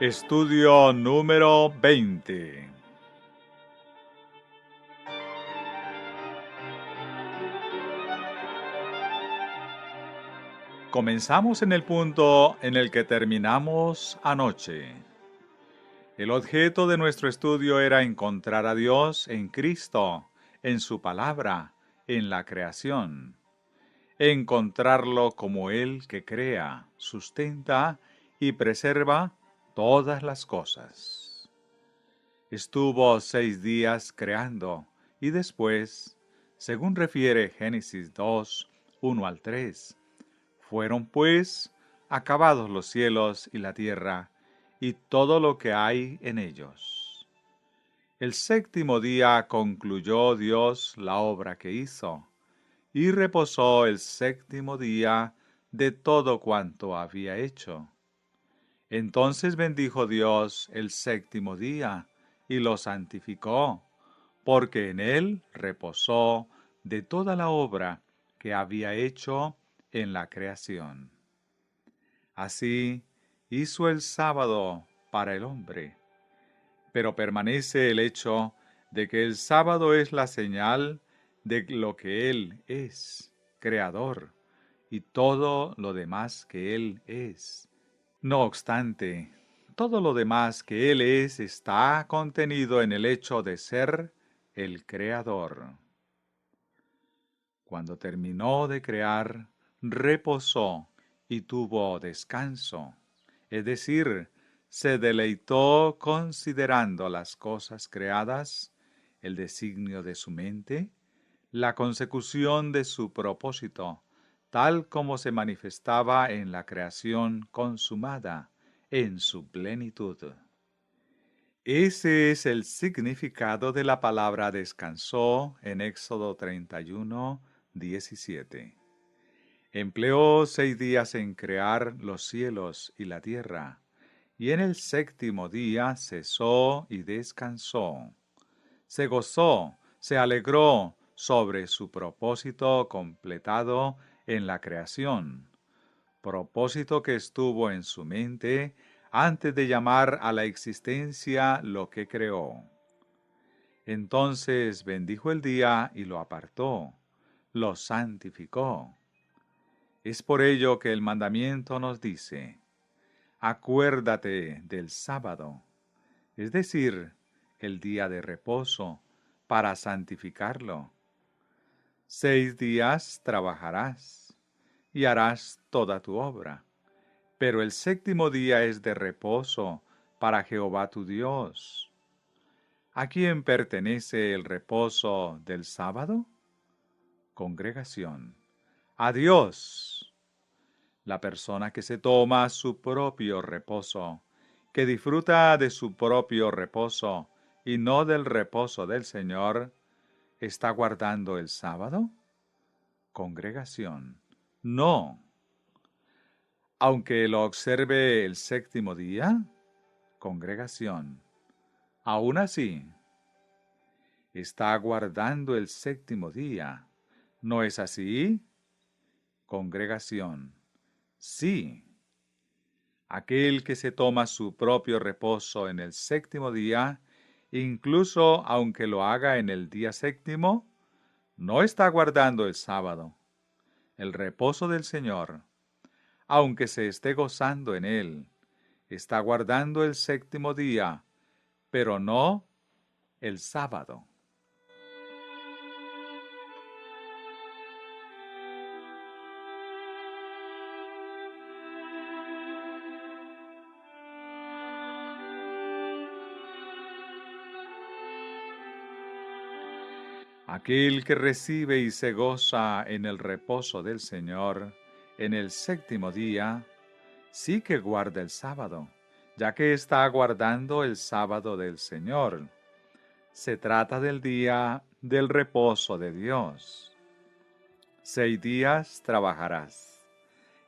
Estudio número 20. Comenzamos en el punto en el que terminamos anoche. El objeto de nuestro estudio era encontrar a Dios en Cristo, en su palabra, en la creación. Encontrarlo como Él que crea, sustenta y preserva todas las cosas. Estuvo 6 días creando y después, según refiere Génesis 2, 1 al 3, fueron pues acabados los cielos y la tierra y todo lo que hay en ellos. El séptimo día concluyó Dios la obra que hizo, y reposó el séptimo día de todo cuanto había hecho. Entonces bendijo Dios el séptimo día y lo santificó, porque en él reposó de toda la obra que había hecho en la creación. Así hizo el sábado para el hombre, pero permanece el hecho de que el sábado es la señal de lo que Él es, creador, y todo lo demás que Él es. No obstante, todo lo demás que Él es está contenido en el hecho de ser el creador. Cuando terminó de crear, reposó y tuvo descanso, es decir, se deleitó considerando las cosas creadas, el designio de su mente, la consecución de su propósito, tal como se manifestaba en la creación consumada, en su plenitud. Ese es el significado de la palabra descansó en Éxodo 31, 17. Empleó 6 días en crear los cielos y la tierra, y en el séptimo día cesó y descansó. Se gozó, se alegró sobre su propósito completado en la creación, propósito que estuvo en su mente antes de llamar a la existencia lo que creó. Entonces bendijo el día y lo apartó, lo santificó. Es por ello que el mandamiento nos dice: acuérdate del sábado, es decir, el día de reposo, para santificarlo. 6 días trabajarás y harás toda tu obra, pero el séptimo día es de reposo para Jehová tu Dios. ¿A quién pertenece el reposo del sábado? Congregación. A Dios. La persona que se toma su propio reposo, que disfruta de su propio reposo y no del reposo del Señor, ¿está guardando el sábado? Congregación. No. Aunque lo observe el séptimo día, congregación. Aún así, está guardando el séptimo día. ¿No es así? Congregación. Sí. Aquel que se toma su propio reposo en el séptimo día, incluso aunque lo haga en el día séptimo, no está guardando el sábado, el reposo del Señor. Aunque se esté gozando en él, está guardando el séptimo día, pero no el sábado. Aquel que recibe y se goza en el reposo del Señor, en el séptimo día, sí que guarda el sábado, ya que está guardando el sábado del Señor. Se trata del día del reposo de Dios. 6 días trabajarás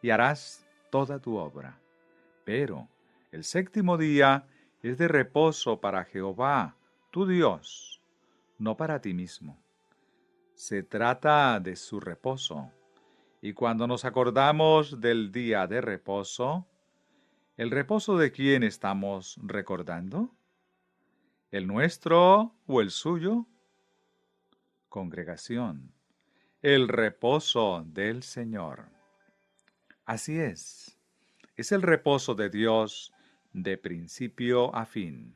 y harás toda tu obra, pero el séptimo día es de reposo para Jehová, tu Dios, no para ti mismo. Se trata de su reposo, y cuando nos acordamos del día de reposo, ¿El reposo de quién estamos recordando? ¿El nuestro o el suyo? Congregación, el reposo del Señor. Así es el reposo de Dios de principio a fin.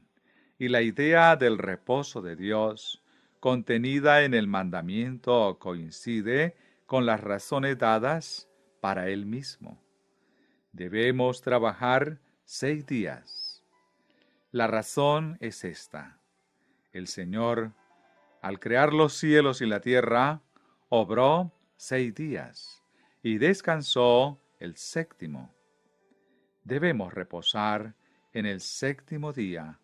Y la idea del reposo de Dios contenida en el mandamiento coincide con las razones dadas para él mismo. Debemos trabajar 6 días. La razón es esta. El Señor, al crear los cielos y la tierra, obró 6 días y descansó el séptimo. Debemos reposar en el séptimo día,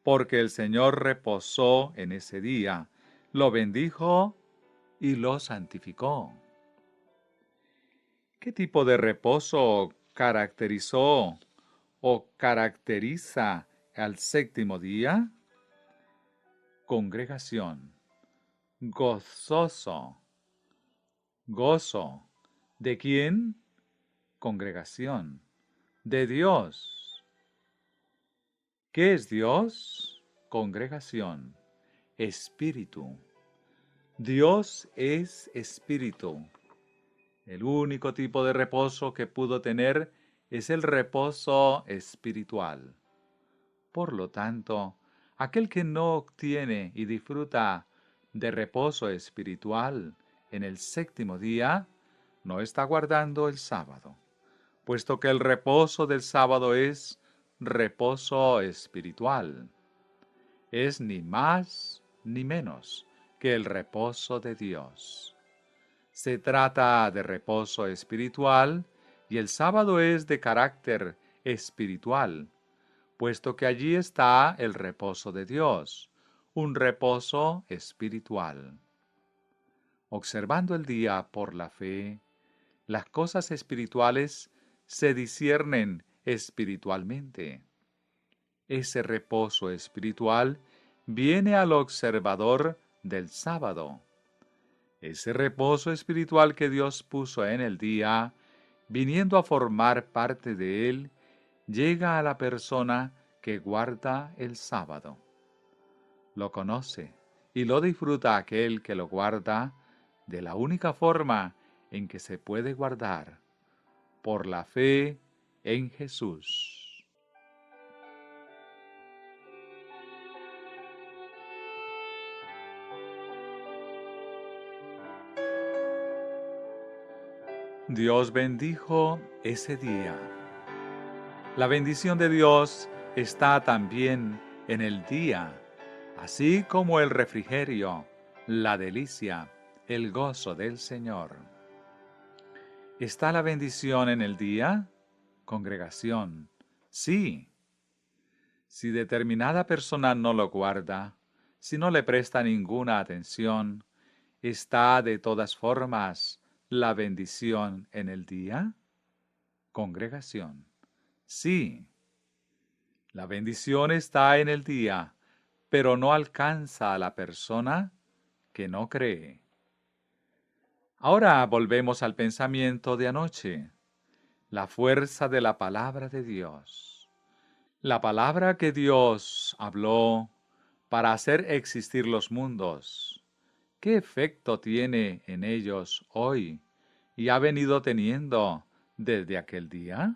porque el Señor reposó en ese día, lo bendijo y lo santificó. ¿Qué tipo de reposo caracterizó o caracteriza al séptimo día? Congregación, gozoso, gozo. ¿De quién? Congregación, de Dios. ¿Qué es Dios? Congregación, espíritu. Dios es espíritu. El único tipo de reposo que pudo tener es el reposo espiritual. Por lo tanto, aquel que no obtiene y disfruta de reposo espiritual en el séptimo día, no está guardando el sábado, puesto que el reposo del sábado es reposo espiritual. Es ni más ni menos que el reposo de Dios. Se trata de reposo espiritual y el sábado es de carácter espiritual, puesto que allí está el reposo de Dios, un reposo espiritual. Observando el día por la fe, las cosas espirituales se disciernen espiritualmente. Ese reposo espiritual viene al observador del sábado. Ese reposo espiritual que Dios puso en el día, viniendo a formar parte de él, llega a la persona que guarda el sábado. Lo conoce y lo disfruta aquel que lo guarda de la única forma en que se puede guardar, por la fe en Jesús. Dios bendijo ese día. La bendición de Dios está también en el día, así como el refrigerio, la delicia, el gozo del Señor. ¿Está la bendición en el día? Congregación, sí. Si determinada persona no lo guarda, si no le presta ninguna atención, ¿está de todas formas la bendición en el día? Congregación, sí. La bendición está en el día, pero no alcanza a la persona que no cree. Ahora volvemos al pensamiento de anoche, la fuerza de la palabra de Dios. La palabra que Dios habló para hacer existir los mundos, ¿qué efecto tiene en ellos hoy y ha venido teniendo desde aquel día?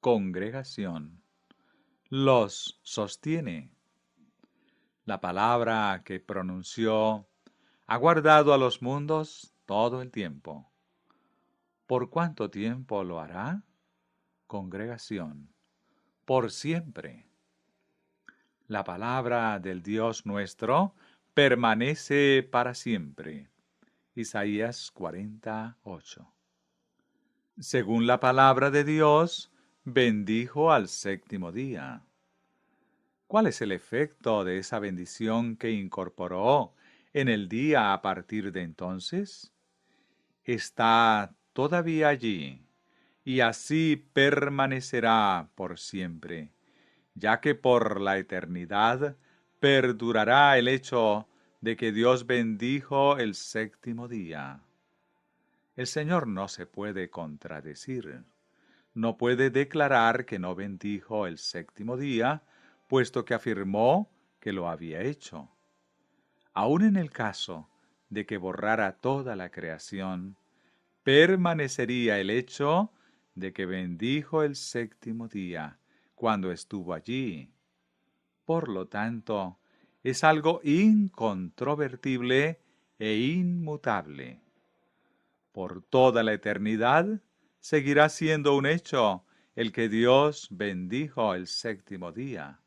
Congregación, los sostiene. La palabra que pronunció ha guardado a los mundos todo el tiempo. ¿Por cuánto tiempo lo hará? Congregación, por siempre. La palabra del Dios nuestro permanece para siempre. Isaías 48. Según la palabra de Dios, bendijo al séptimo día. ¿Cuál es el efecto de esa bendición que incorporó en el día a partir de entonces? Está todavía allí, y así permanecerá por siempre, ya que por la eternidad perdurará el hecho de que Dios bendijo el séptimo día. El Señor no se puede contradecir. no puede declarar que no bendijo el séptimo día, puesto que afirmó que lo había hecho. Aun en el caso de que borrara toda la creación, permanecería el hecho de que bendijo el séptimo día cuando estuvo allí. Por lo tanto, es algo incontrovertible e inmutable. Por toda la eternidad seguirá siendo un hecho el que Dios bendijo el séptimo día.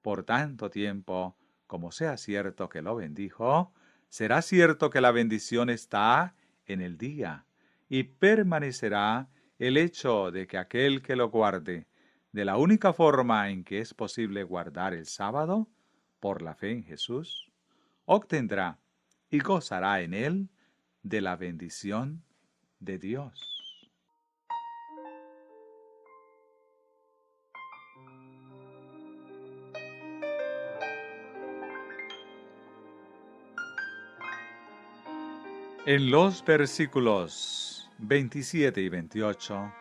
Por tanto tiempo como sea cierto que lo bendijo, será cierto que la bendición está en el día, y permanecerá el hecho de que aquel que lo guarde de la única forma en que es posible guardar el sábado, por la fe en Jesús, obtendrá y gozará en él de la bendición de Dios. En los versículos 27 y 28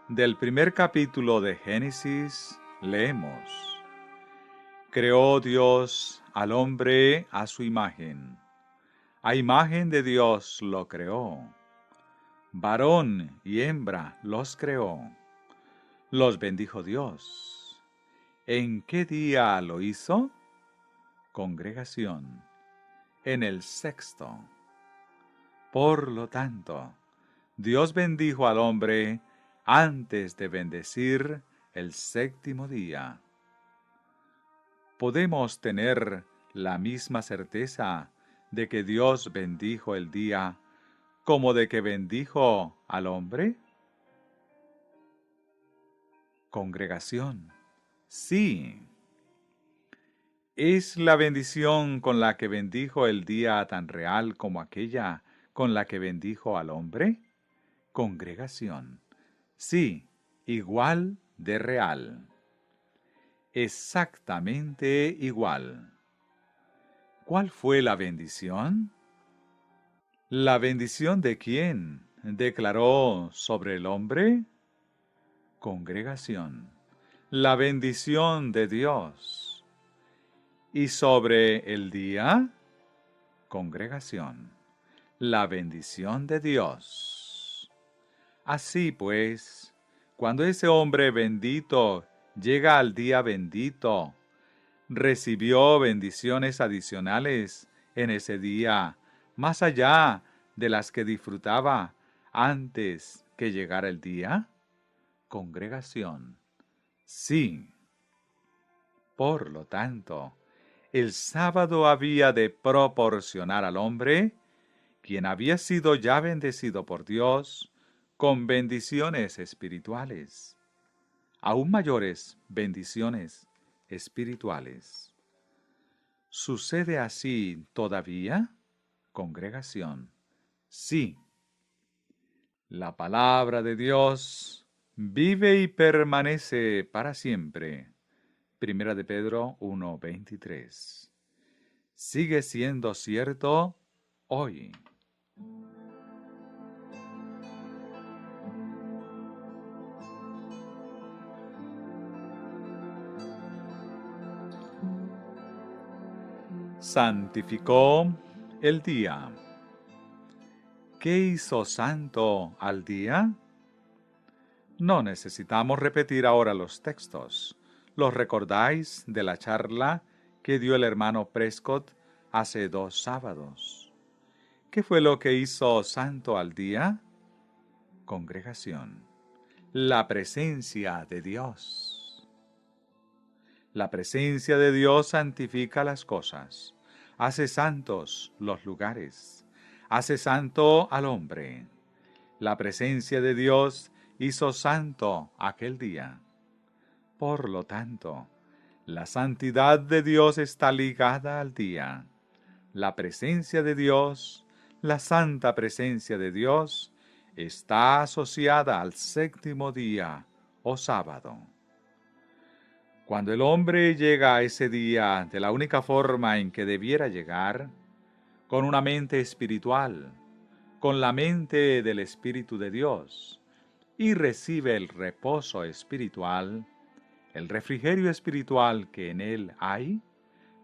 del primer capítulo de Génesis leemos: Creó Dios al hombre a su imagen. A imagen de Dios lo creó. Varón y hembra los creó. Los bendijo Dios. ¿En qué día lo hizo? Congregación. En el sexto. Por lo tanto, Dios bendijo al hombre antes de bendecir el séptimo día. ¿Podemos tener la misma certeza de que Dios bendijo el día como de que bendijo al hombre? Congregación. Sí. ¿Es la bendición con la que bendijo el día tan real como aquella con la que bendijo al hombre? Congregación. Sí, igual de real. Exactamente igual. ¿Cuál fue la bendición? ¿La bendición de quién declaró sobre el hombre? Congregación. La bendición de Dios. ¿Y sobre el día? Congregación. La bendición de Dios. Así pues, cuando ese hombre bendito llega al día bendito, recibió bendiciones adicionales en ese día, más allá de las que disfrutaba antes que llegara el día. Congregación. Sí. Por lo tanto, el sábado había de proporcionar al hombre, quien había sido ya bendecido por Dios, con bendiciones espirituales, aún mayores bendiciones espirituales. ¿Sucede así todavía? Congregación. Sí. La palabra de Dios vive y permanece para siempre. Primera de Pedro 1:23. Sigue siendo cierto hoy. Santificó el día. ¿Qué hizo santo al día? No necesitamos repetir ahora los textos. ¿Los recordáis de la charla que dio el hermano Prescott hace 2 sábados? ¿Qué fue lo que hizo santo al día? Congregación. La presencia de Dios. La presencia de Dios santifica las cosas, hace santos los lugares, hace santo al hombre. La presencia de Dios hizo santo aquel día. Por lo tanto, la santidad de Dios está ligada al día. La presencia de Dios, la santa presencia de Dios, está asociada al séptimo día o sábado. Cuando el hombre llega a ese día de la única forma en que debiera llegar, con una mente espiritual, con la mente del Espíritu de Dios, y recibe el reposo espiritual, el refrigerio espiritual que en él hay,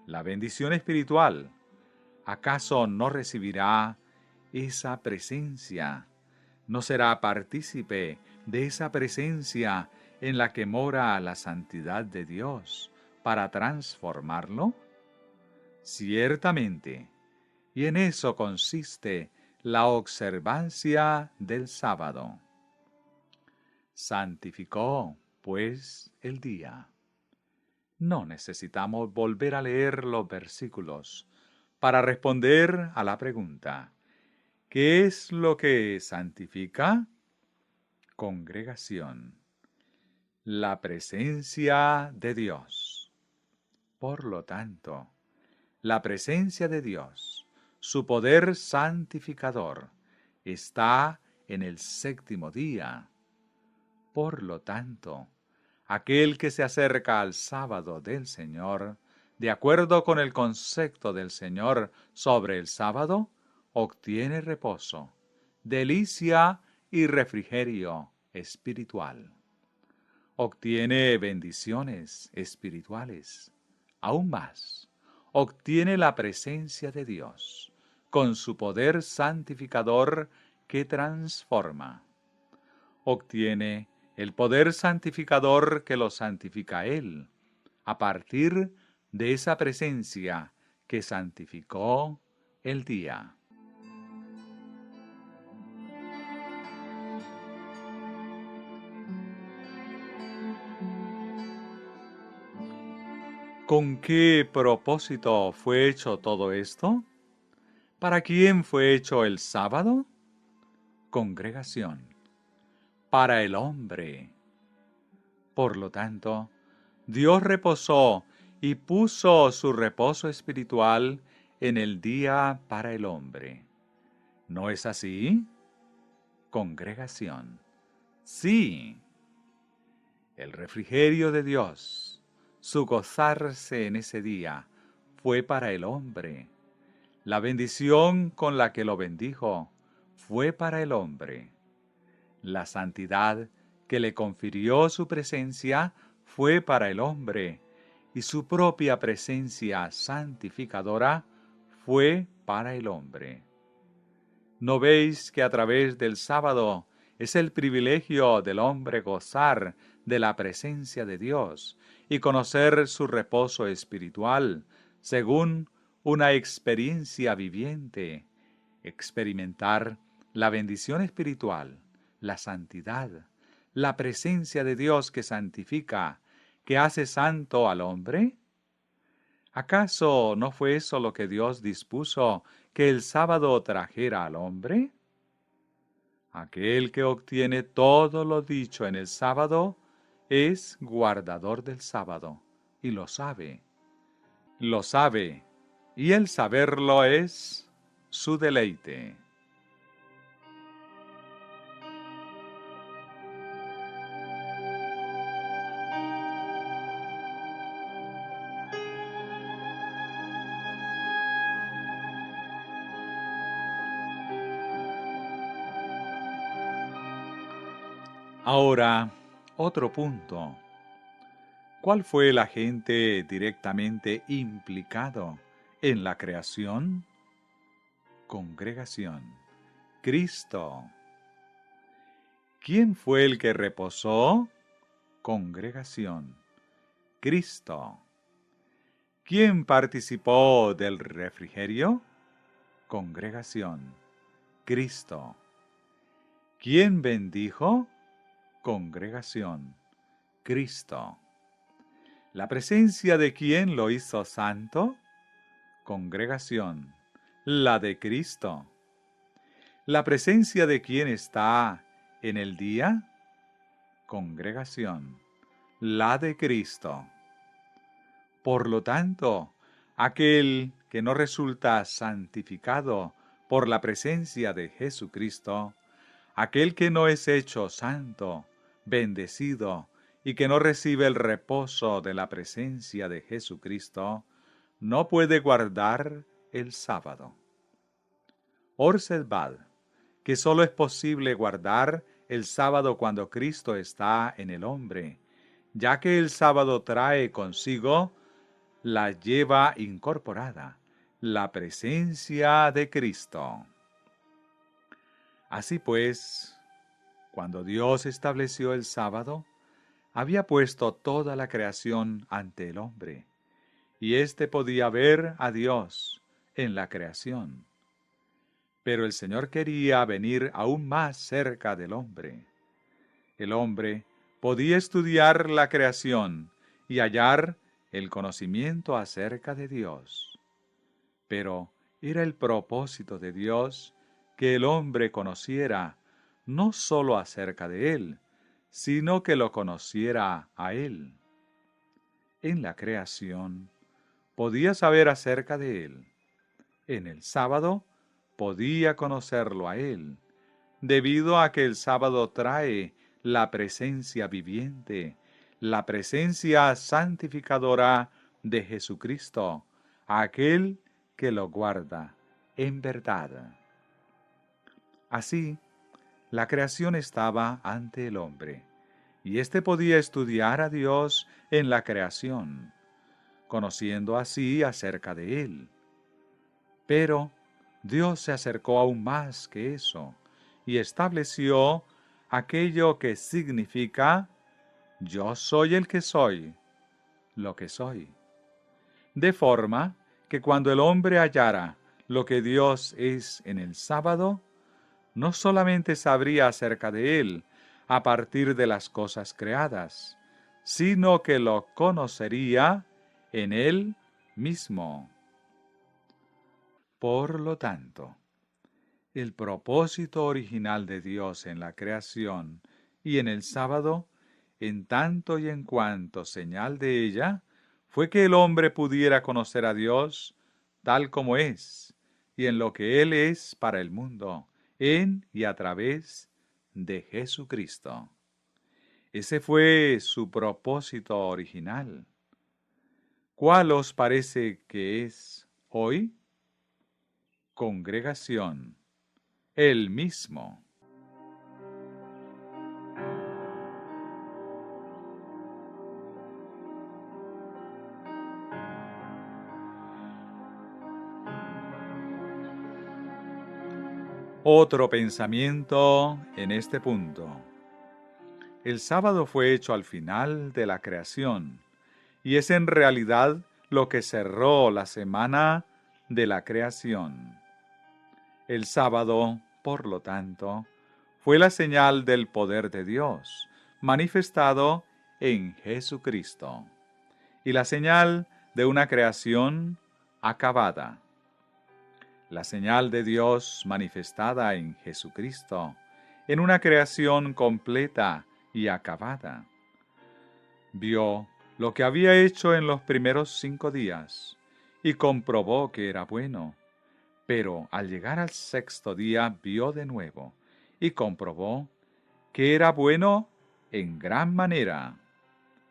la bendición espiritual, ¿acaso no recibirá esa presencia? ¿No será partícipe de esa presencia en la que mora la santidad de Dios para transformarlo? Ciertamente, y en eso consiste la observancia del sábado. Santificó, pues, el día. No necesitamos volver a leer los versículos para responder a la pregunta: ¿qué es lo que santifica? Congregación. La presencia de Dios. Por lo tanto, la presencia de Dios, su poder santificador, está en el séptimo día. Por lo tanto, aquel que se acerca al sábado del Señor, de acuerdo con el concepto del Señor sobre el sábado, obtiene reposo, delicia y refrigerio espiritual. Obtiene bendiciones espirituales. Aún más, obtiene la presencia de Dios, con su poder santificador que transforma. Obtiene el poder santificador que lo santifica a Él, a partir de esa presencia que santificó el día. ¿Con qué propósito fue hecho todo esto? ¿Para quién fue hecho el sábado? Congregación. Para el hombre. Por lo tanto, Dios reposó y puso su reposo espiritual en el día para el hombre. ¿No es así? Congregación. Sí. El refrigerio de Dios, su gozarse en ese día, fue para el hombre. La bendición con la que lo bendijo fue para el hombre. La santidad que le confirió su presencia fue para el hombre, y su propia presencia santificadora fue para el hombre. ¿No veis que a través del sábado es el privilegio del hombre gozar de la presencia de Dios y conocer su reposo espiritual según una experiencia viviente, experimentar la bendición espiritual, la santidad, la presencia de Dios que santifica, que hace santo al hombre? ¿Acaso no fue eso lo que Dios dispuso que el sábado trajera al hombre? Aquel que obtiene todo lo dicho en el sábado es guardador del sábado y lo sabe. Lo sabe, y el saberlo es su deleite. Ahora, otro punto. ¿Cuál fue el agente directamente implicado en la creación? Congregación. Cristo. ¿Quién fue el que reposó? Congregación. Cristo. ¿Quién participó del refrigerio? Congregación. Cristo. ¿Quién bendijo? Congregación. Cristo. ¿La presencia de quién lo hizo santo? Congregación. La de Cristo. ¿La presencia de quién está en el día? Congregación. La de Cristo. Por lo tanto, aquel que no resulta santificado por la presencia de Jesucristo, aquel que no es hecho santo, bendecido, y que no recibe el reposo de la presencia de Jesucristo, no puede guardar el sábado. Observad que sólo es posible guardar el sábado cuando Cristo está en el hombre, ya que el sábado trae consigo, la lleva incorporada, la presencia de Cristo. Así pues, cuando Dios estableció el sábado, había puesto toda la creación ante el hombre, y éste podía ver a Dios en la creación. Pero el Señor quería venir aún más cerca del hombre. El hombre podía estudiar la creación y hallar el conocimiento acerca de Dios. Pero era el propósito de Dios que el hombre conociera no sólo acerca de Él, sino que lo conociera a Él. En la creación podía saber acerca de Él. En el sábado podía conocerlo a Él, debido a que el sábado trae la presencia viviente, la presencia santificadora de Jesucristo, aquel que lo guarda en verdad. Así, la creación estaba ante el hombre, y éste podía estudiar a Dios en la creación, conociendo así acerca de Él. Pero Dios se acercó aún más que eso, y estableció aquello que significa yo soy el que soy, lo que soy. De forma que cuando el hombre hallara lo que Dios es en el sábado, no solamente sabría acerca de Él a partir de las cosas creadas, sino que lo conocería en Él mismo. Por lo tanto, el propósito original de Dios en la creación y en el sábado, en tanto y en cuanto señal de ella, fue que el hombre pudiera conocer a Dios tal como es, y en lo que Él es para el mundo, en y a través de Jesucristo. Ese fue su propósito original. ¿Cuál os parece que es hoy? Congregación, el mismo. Otro pensamiento en este punto. El sábado fue hecho al final de la creación y es en realidad lo que cerró la semana de la creación. El sábado, por lo tanto, fue la señal del poder de Dios, manifestado en Jesucristo, y la señal de una creación acabada. La señal de Dios manifestada en Jesucristo, en una creación completa y acabada. Vio lo que había hecho en los primeros 5 días y comprobó que era bueno. Pero al llegar al 6º día vio de nuevo y comprobó que era bueno en gran manera.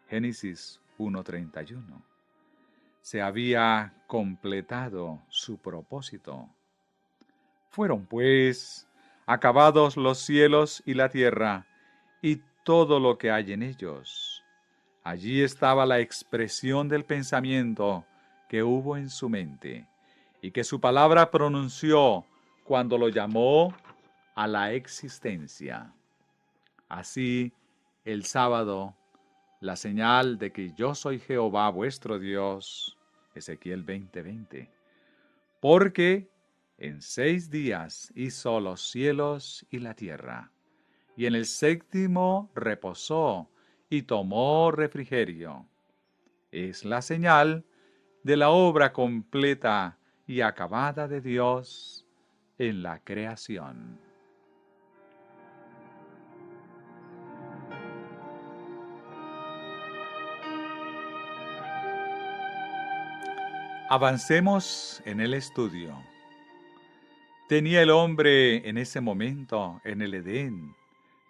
Génesis 1:31. Se había completado su propósito. Fueron, pues, acabados los cielos y la tierra, y todo lo que hay en ellos. Allí estaba la expresión del pensamiento que hubo en su mente, y que su palabra pronunció cuando lo llamó a la existencia. Así, el sábado, la señal de que yo soy Jehová vuestro Dios, Ezequiel 20:20, porque en 6 días hizo los cielos y la tierra, y en el 7º reposó y tomó refrigerio. Es la señal de la obra completa y acabada de Dios en la creación. Avancemos en el estudio. Tenía el hombre en ese momento, en el Edén,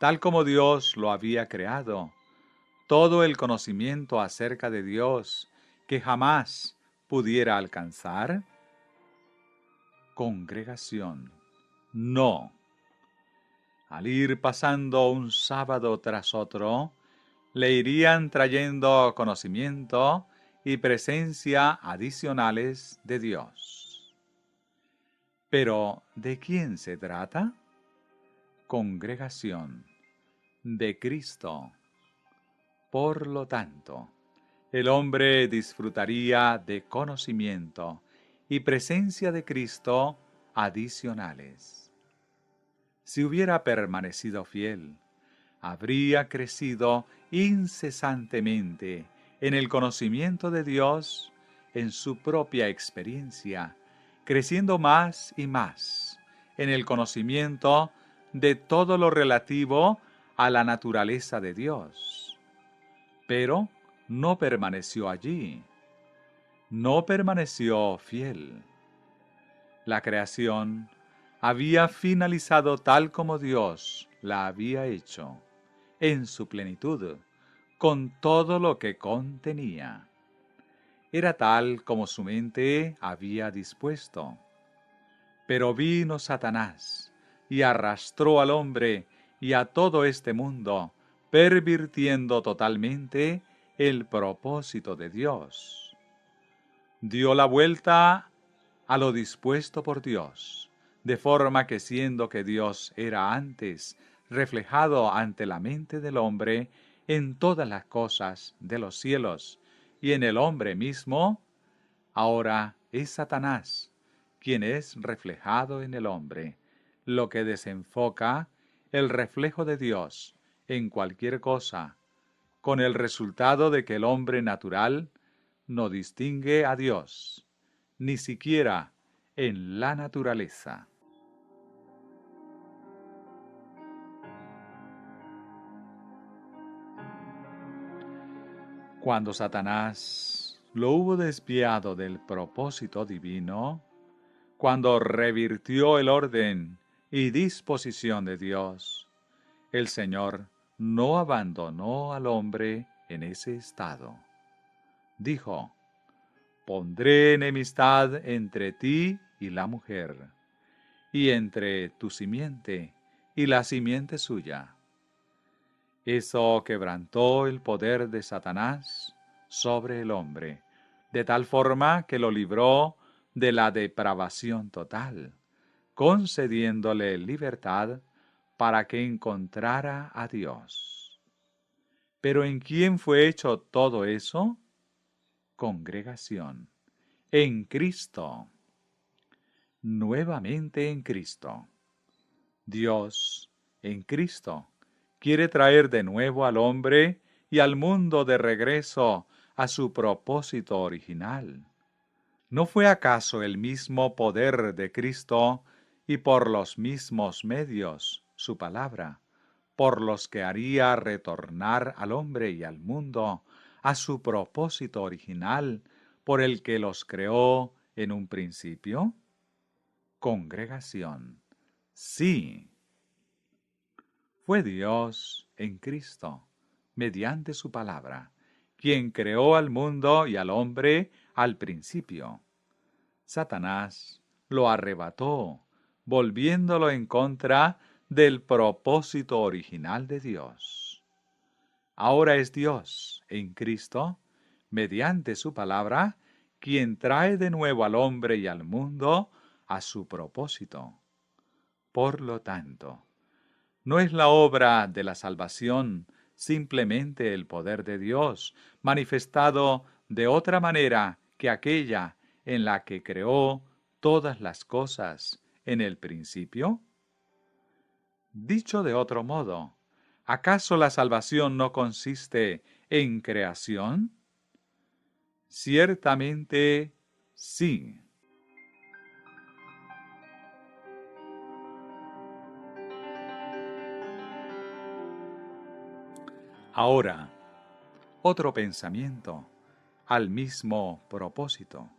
tal como Dios lo había creado, todo el conocimiento acerca de Dios que jamás pudiera alcanzar. Congregación, no. Al ir pasando un sábado tras otro, le irían trayendo conocimiento y presencia adicionales de Dios. Pero, ¿de quién se trata? Congregación de Cristo. Por lo tanto, el hombre disfrutaría de conocimiento y presencia de Cristo adicionales. Si hubiera permanecido fiel, habría crecido incesantemente en el conocimiento de Dios, en su propia experiencia, creciendo más y más en el conocimiento de todo lo relativo a la naturaleza de Dios. Pero no permaneció allí, no permaneció fiel. La creación había finalizado tal como Dios la había hecho, en su plenitud, con todo lo que contenía. Era tal como su mente había dispuesto. Pero vino Satanás y arrastró al hombre y a todo este mundo, pervirtiendo totalmente el propósito de Dios. Dio la vuelta a lo dispuesto por Dios, de forma que siendo que Dios era antes reflejado ante la mente del hombre en todas las cosas de los cielos y en el hombre mismo, ahora es Satanás quien es reflejado en el hombre, lo que desenfoca el reflejo de Dios en cualquier cosa, con el resultado de que el hombre natural no distingue a Dios, ni siquiera en la naturaleza. Cuando Satanás lo hubo desviado del propósito divino, cuando revirtió el orden y disposición de Dios, el Señor no abandonó al hombre en ese estado. Dijo: pondré enemistad entre ti y la mujer, y entre tu simiente y la simiente suya. Eso quebrantó el poder de Satanás sobre el hombre, de tal forma que lo libró de la depravación total, concediéndole libertad para que encontrara a Dios. ¿Pero en quién fue hecho todo eso? Congregación. En Cristo. Nuevamente en Cristo. Dios, en Cristo, quiere traer de nuevo al hombre y al mundo de regreso a su propósito original. ¿No fue acaso el mismo poder de Cristo y por los mismos medios, su palabra, por los que haría retornar al hombre y al mundo a su propósito original por el que los creó en un principio? Congregación. Sí. Fue Dios en Cristo, mediante su palabra, quien creó al mundo y al hombre al principio. Satanás lo arrebató, volviéndolo en contra del propósito original de Dios. Ahora es Dios en Cristo, mediante su palabra, quien trae de nuevo al hombre y al mundo a su propósito. Por lo tanto, no es la obra de la salvación simplemente el poder de Dios, manifestado de otra manera que aquella en la que creó todas las cosas en el principio? Dicho de otro modo, ¿acaso la salvación no consiste en creación? Ciertamente sí. Ahora, otro pensamiento al mismo propósito,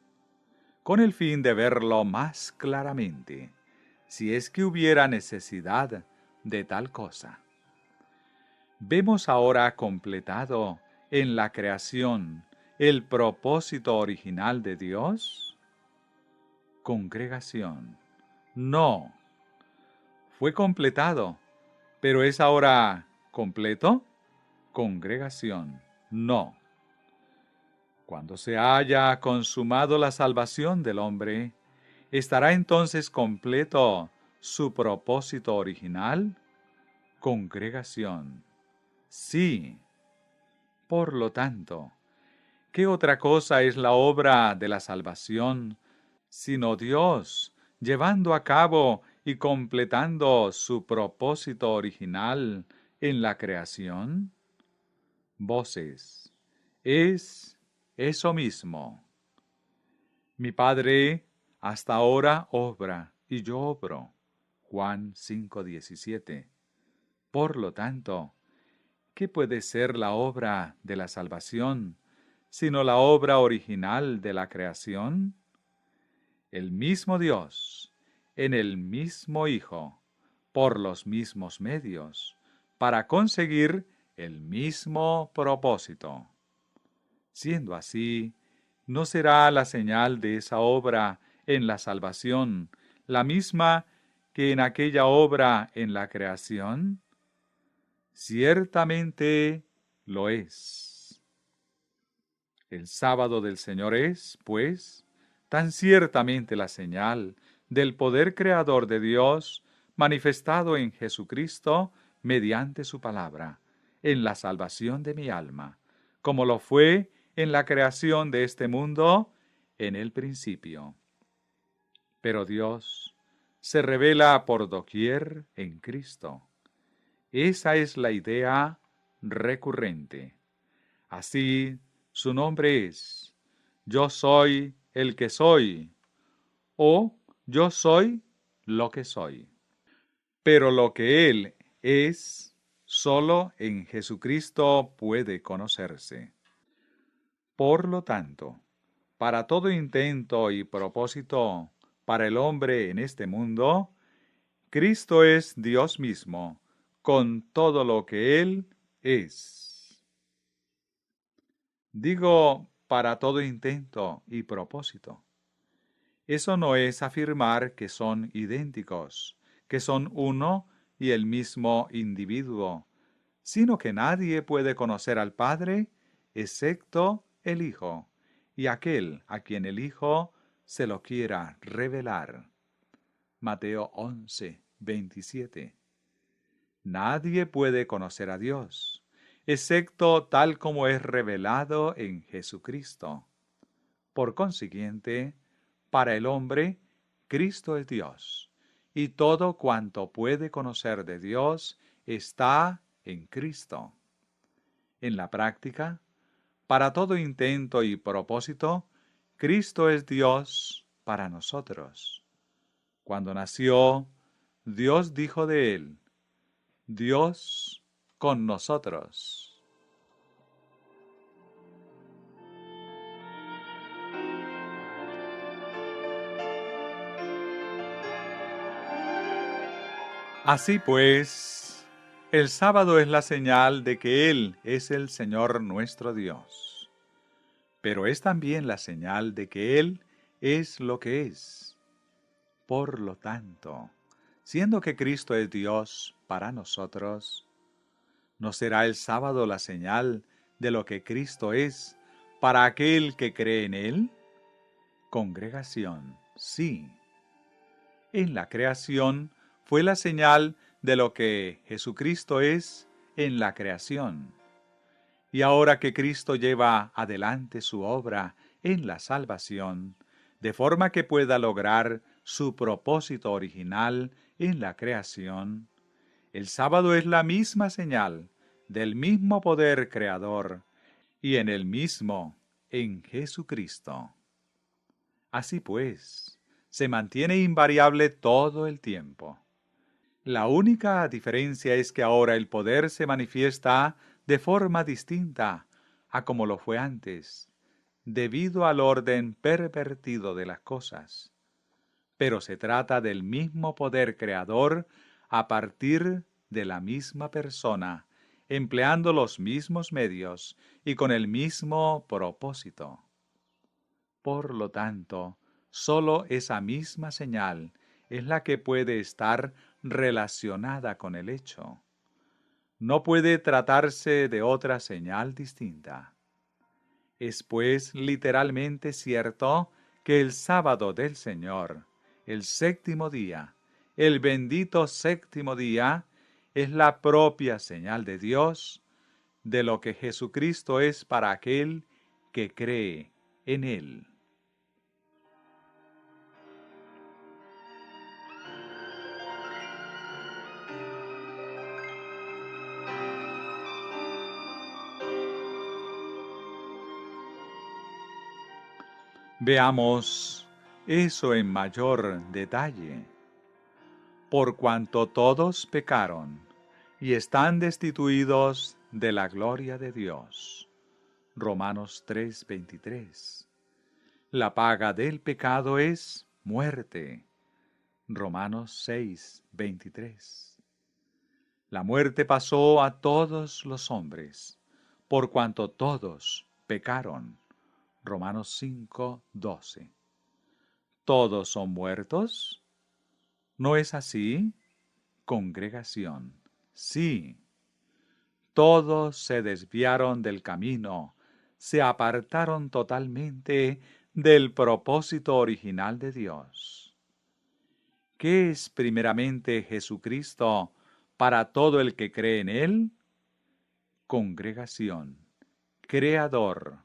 con el fin de verlo más claramente, si es que hubiera necesidad de tal cosa. Vemos ahora completado en la creación el propósito original de Dios. Congregación. No. Fue completado, ¿Pero es ahora completo? Congregación, no. Cuando se haya consumado la salvación del hombre, ¿estará entonces completo su propósito original? Congregación, sí. Por lo tanto, ¿qué otra cosa es la obra de la salvación sino Dios llevando a cabo y completando su propósito original en la creación? Voces. Es eso mismo. Mi Padre hasta ahora obra y yo obro. Juan 5:17. Por lo tanto, ¿qué puede ser la obra de la salvación sino la obra original de la creación? El mismo Dios, en el mismo Hijo, por los mismos medios, para conseguir el mismo propósito. Siendo así, ¿no será la señal de esa obra en la salvación la misma que en aquella obra en la creación? Ciertamente lo es. El sábado del Señor es, pues, tan ciertamente la señal del poder creador de Dios manifestado en Jesucristo mediante su palabra, en la salvación de mi alma, como lo fue en la creación de este mundo en el principio. Pero Dios se revela por doquier en Cristo. Esa es la idea recurrente. Así, su nombre es Yo soy el que soy, o Yo soy lo que soy. Pero lo que Él es, solo en Jesucristo puede conocerse. Por lo tanto, para todo intento y propósito para el hombre en este mundo, Cristo es Dios mismo, con todo lo que Él es. Digo, para todo intento y propósito. Eso no es afirmar que son idénticos, que son uno y el mismo individuo, sino que nadie puede conocer al Padre excepto el Hijo, y aquel a quien el Hijo se lo quiera revelar. Mateo 11:27. Nadie puede conocer a Dios, excepto tal como es revelado en Jesucristo. Por consiguiente, para el hombre, Cristo es Dios, y todo cuanto puede conocer de Dios está en Cristo. En la práctica, para todo intento y propósito, Cristo es Dios para nosotros. Cuando nació, Dios dijo de él, Dios con nosotros. Así pues, el sábado es la señal de que Él es el Señor nuestro Dios, pero es también la señal de que Él es lo que es. Por lo tanto, siendo que Cristo es Dios para nosotros, ¿no será el sábado la señal de lo que Cristo es para aquel que cree en Él? Congregación, sí. En la creación fue la señal de lo que Jesucristo es en la creación. Y ahora que Cristo lleva adelante su obra en la salvación, de forma que pueda lograr su propósito original en la creación, el sábado es la misma señal del mismo poder creador y en el mismo, en Jesucristo. Así pues, se mantiene invariable todo el tiempo. La única diferencia es que ahora el poder se manifiesta de forma distinta a como lo fue antes, debido al orden pervertido de las cosas. Pero se trata del mismo poder creador a partir de la misma persona, empleando los mismos medios y con el mismo propósito. Por lo tanto, sólo esa misma señal es la que puede estar relacionada con el hecho. No puede tratarse de otra señal distinta. Es pues literalmente cierto que el sábado del Señor, el séptimo día, el bendito séptimo día, es la propia señal de Dios, de lo que Jesucristo es para aquel que cree en Él. Veamos eso en mayor detalle. Por cuanto todos pecaron y están destituidos de la gloria de Dios. Romanos 3:23. La paga del pecado es muerte. Romanos 6:23. La muerte pasó a todos los hombres, por cuanto todos pecaron. Romanos 5:12. ¿Todos son muertos? ¿No es así? Congregación. Sí. Todos se desviaron del camino, se apartaron totalmente del propósito original de Dios. ¿Qué es primeramente Jesucristo para todo el que cree en Él? Congregación, creador.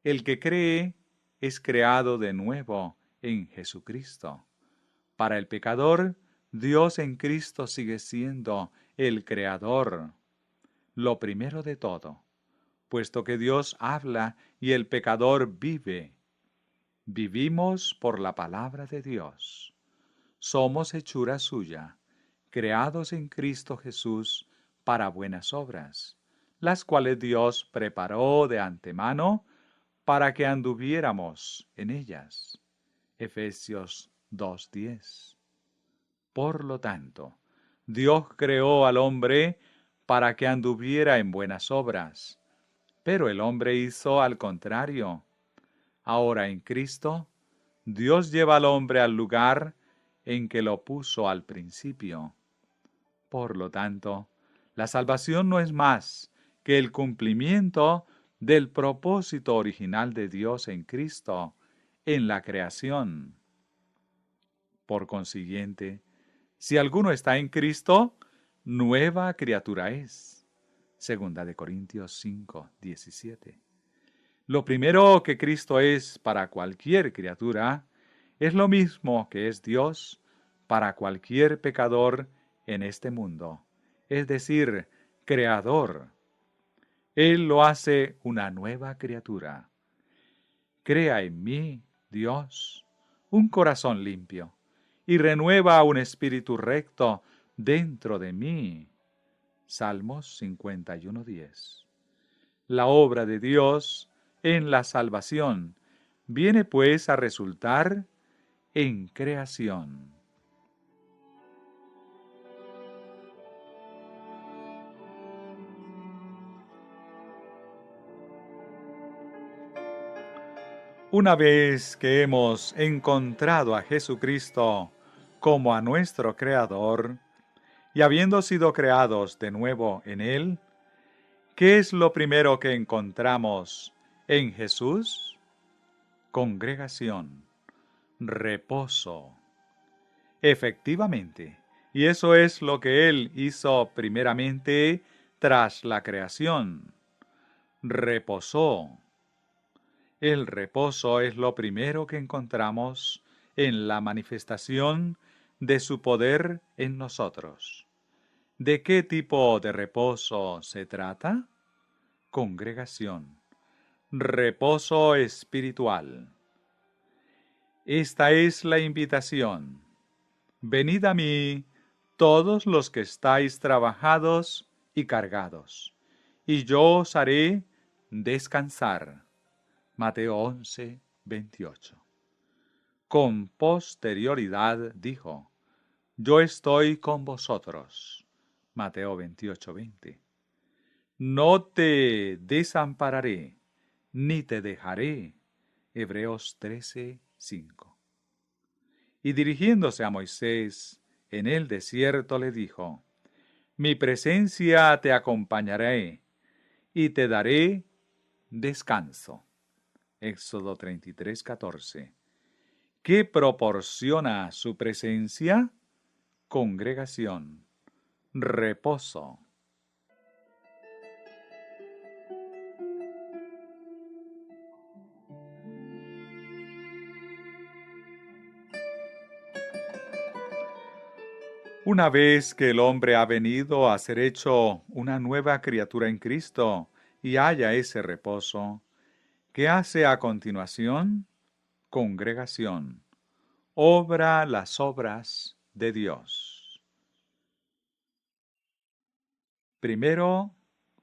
El que cree es creado de nuevo en Jesucristo. Para el pecador, Dios en Cristo sigue siendo el creador, lo primero de todo, puesto que Dios habla y el pecador vive. Vivimos por la palabra de Dios. Somos hechura suya, creados en Cristo Jesús para buenas obras, las cuales Dios preparó de antemano para que anduviéramos en ellas. Efesios 2:10. Por lo tanto, Dios creó al hombre para que anduviera en buenas obras, pero el hombre hizo al contrario. Ahora en Cristo, Dios lleva al hombre al lugar en que lo puso al principio. Por lo tanto, la salvación no es más que el cumplimiento del propósito original de Dios en Cristo, en la creación. Por consiguiente, si alguno está en Cristo, nueva criatura es. Segunda de Corintios 5:17. Lo primero que Cristo es para cualquier criatura es lo mismo que es Dios para cualquier pecador en este mundo, es decir, creador. Él lo hace una nueva criatura. Crea en mí, Dios, un corazón limpio y renueva un espíritu recto dentro de mí. Salmos 51:10. La obra de Dios en la salvación viene pues a resultar en creación. Una vez que hemos encontrado a Jesucristo como a nuestro Creador, y habiendo sido creados de nuevo en Él, ¿qué es lo primero que encontramos en Jesús? Congregación, reposo. Efectivamente, y eso es lo que Él hizo primeramente tras la creación. Reposó. El reposo es lo primero que encontramos en la manifestación de su poder en nosotros. ¿De qué tipo de reposo se trata? Congregación. Reposo espiritual. Esta es la invitación. Venid a mí, todos los que estáis trabajados y cargados, y yo os haré descansar. Mateo 11:28. Con posterioridad dijo, yo estoy con vosotros. Mateo 28:20. No te desampararé, ni te dejaré. Hebreos 13:5. Y dirigiéndose a Moisés en el desierto le dijo, Mi presencia te acompañaré y te daré descanso. Éxodo 33:14. ¿Qué proporciona su presencia? Congregación, reposo. Una vez que el hombre ha venido a ser hecho una nueva criatura en Cristo y haya ese reposo, ¿qué hace a continuación? Congregación. Obra las obras de Dios. Primero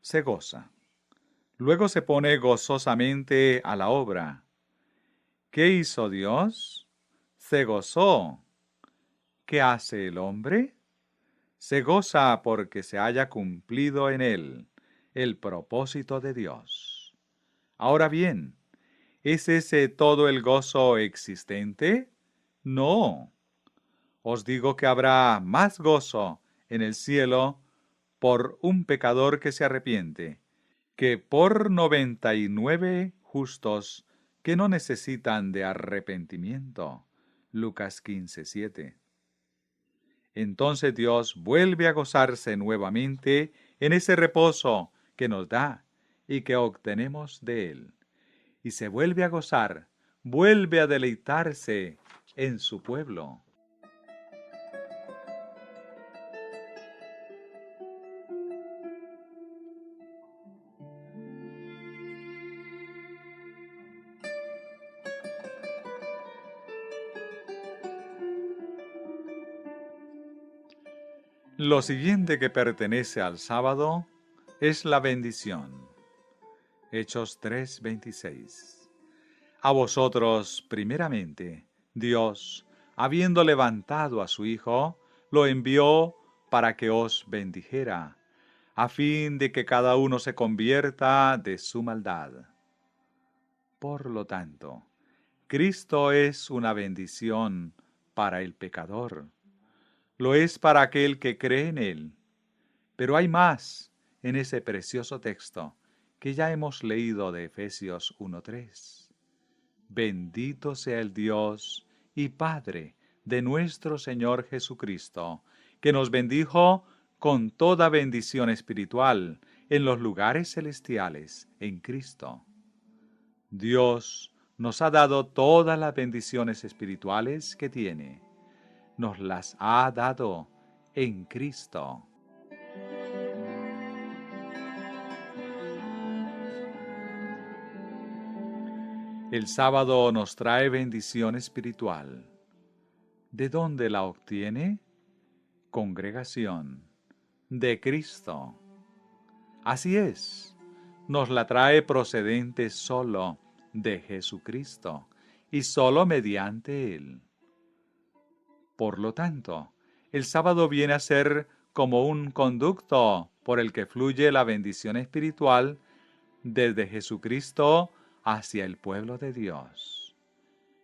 se goza, luego se pone gozosamente a la obra. ¿Qué hizo Dios? Se gozó. ¿Qué hace el hombre? Se goza porque se haya cumplido en él el propósito de Dios. Ahora bien, ¿es ese todo el gozo existente? No. Os digo que habrá más gozo en el cielo por un pecador que se arrepiente, que por 99 justos que no necesitan de arrepentimiento. Lucas 15:7. Entonces Dios vuelve a gozarse nuevamente en ese reposo que nos da y que obtenemos de Él. Y se vuelve a gozar, vuelve a deleitarse en su pueblo. Lo siguiente que pertenece al sábado es la bendición. Hechos 3:26. A vosotros, primeramente, Dios, habiendo levantado a su Hijo, lo envió para que os bendijera, a fin de que cada uno se convierta de su maldad. Por lo tanto, Cristo es una bendición para el pecador. Lo es para aquel que cree en Él. Pero hay más en ese precioso texto que ya hemos leído de Efesios 1:3. Bendito sea el Dios y Padre de nuestro Señor Jesucristo, que nos bendijo con toda bendición espiritual en los lugares celestiales en Cristo. Dios nos ha dado todas las bendiciones espirituales que tiene. Nos las ha dado en Cristo. El sábado nos trae bendición espiritual. ¿De dónde la obtiene? Congregación. De Cristo. Así es, nos la trae procedente solo de Jesucristo y solo mediante Él. Por lo tanto, el sábado viene a ser como un conducto por el que fluye la bendición espiritual desde Jesucristo hacia el pueblo de Dios.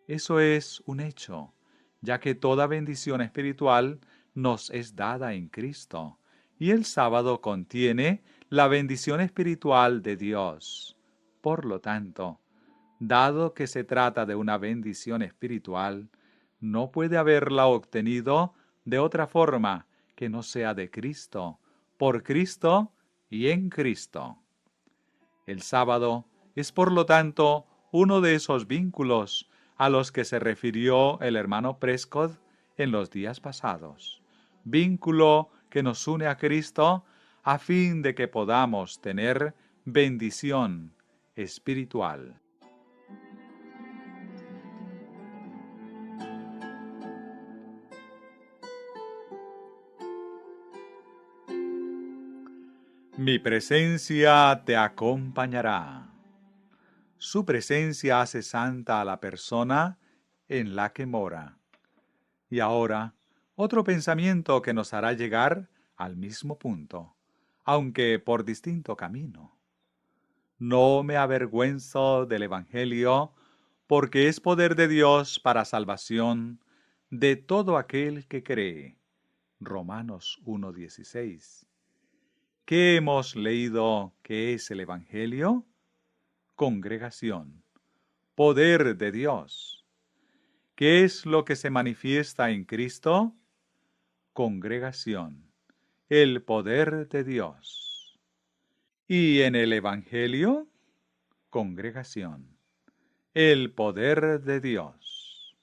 Eso es un hecho, ya que toda bendición espiritual nos es dada en Cristo, y el sábado contiene la bendición espiritual de Dios. Por lo tanto, dado que se trata de una bendición espiritual, no puede haberla obtenido de otra forma que no sea de Cristo, por Cristo y en Cristo. El sábado es por lo tanto uno de esos vínculos a los que se refirió el hermano Prescott en los días pasados. Vínculo que nos une a Cristo a fin de que podamos tener bendición espiritual. Mi presencia te acompañará. Su presencia hace santa a la persona en la que mora. Y ahora, otro pensamiento que nos hará llegar al mismo punto, aunque por distinto camino. No me avergüenzo del Evangelio, porque es poder de Dios para salvación de todo aquel que cree. Romanos 1:16. ¿Qué hemos leído que es el Evangelio? Congregación, poder de Dios. ¿Qué es lo que se manifiesta en Cristo? Congregación, el poder de Dios. Y en el Evangelio, congregación, el poder de Dios.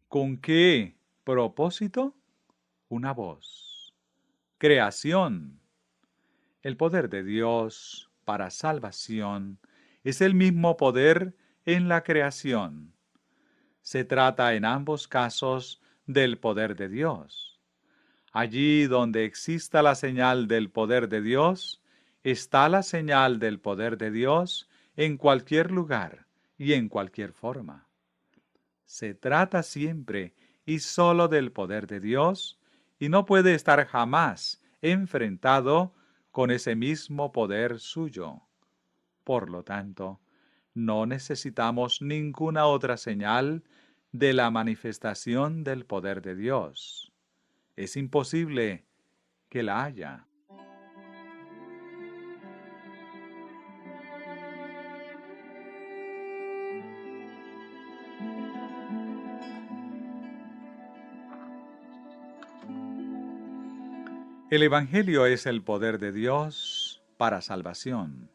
¿Con qué propósito? Una voz. Creación. El poder de Dios para salvación es el mismo poder en la creación. Se trata en ambos casos del poder de Dios. Allí donde exista la señal del poder de Dios, está la señal del poder de Dios en cualquier lugar y en cualquier forma. Se trata siempre y sólo del poder de Dios y no puede estar jamás enfrentado con ese mismo poder suyo. Por lo tanto, no necesitamos ninguna otra señal de la manifestación del poder de Dios. Es imposible que la haya. El Evangelio es el poder de Dios para salvación.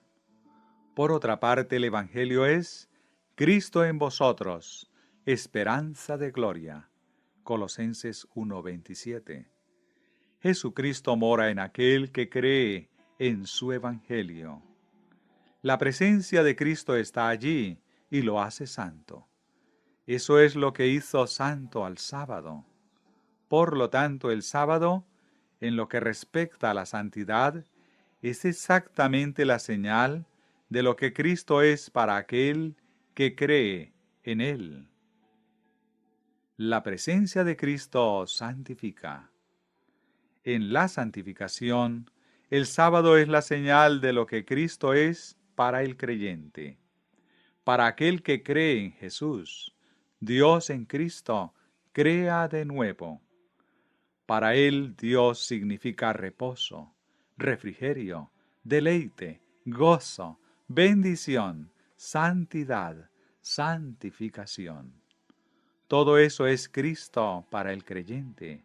Por otra parte, el Evangelio es Cristo en vosotros, esperanza de gloria. Colosenses 1:27. Jesucristo mora en aquel que cree en su Evangelio. La presencia de Cristo está allí y lo hace santo. Eso es lo que hizo santo al sábado. Por lo tanto, el sábado, en lo que respecta a la santidad, es exactamente la señal de lo que Cristo es para aquel que cree en Él. La presencia de Cristo santifica. En la santificación, el sábado es la señal de lo que Cristo es para el creyente. Para aquel que cree en Jesús, Dios en Cristo crea de nuevo. Para él Dios significa reposo, refrigerio, deleite, gozo, bendición, santidad, santificación. Todo eso es Cristo para el creyente.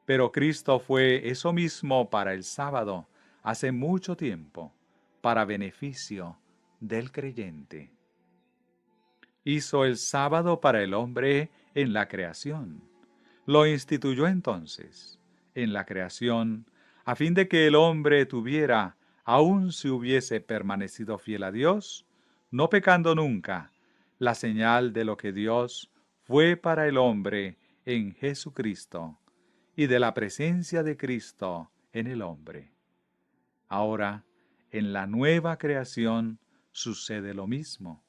Pero Cristo fue eso mismo para el sábado hace mucho tiempo, para beneficio del creyente. Hizo el sábado para el hombre en la creación. Lo instituyó entonces en la creación, a fin de que el hombre tuviera, aun si hubiese permanecido fiel a Dios, no pecando nunca, la señal de lo que Dios fue para el hombre en Jesucristo y de la presencia de Cristo en el hombre. Ahora, en la nueva creación sucede lo mismo.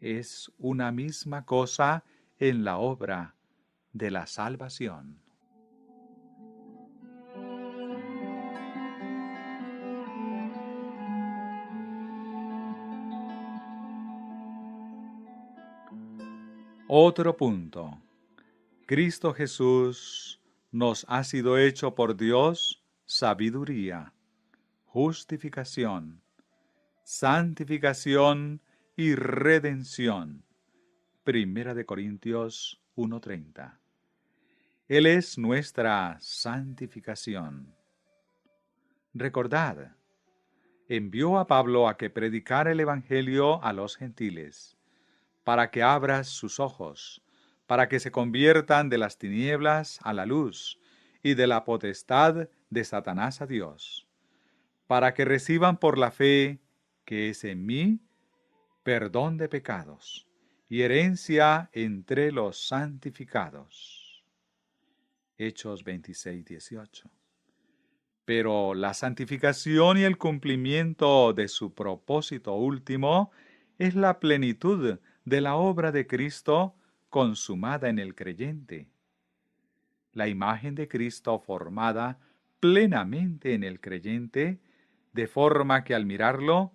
Es una misma cosa en la obra de la salvación. Otro punto. Cristo Jesús nos ha sido hecho por Dios sabiduría, justificación, santificación y redención. Primera de Corintios 1:30. Él es nuestra santificación. Recordad, envió a Pablo a que predicara el Evangelio a los gentiles, para que abras sus ojos, para que se conviertan de las tinieblas a la luz y de la potestad de Satanás a Dios, para que reciban por la fe que es en mí perdón de pecados y herencia entre los santificados. Hechos 26:18. Pero la santificación y el cumplimiento de su propósito último es la plenitud de la obra de Cristo consumada en el creyente. La imagen de Cristo formada plenamente en el creyente, de forma que al mirarlo,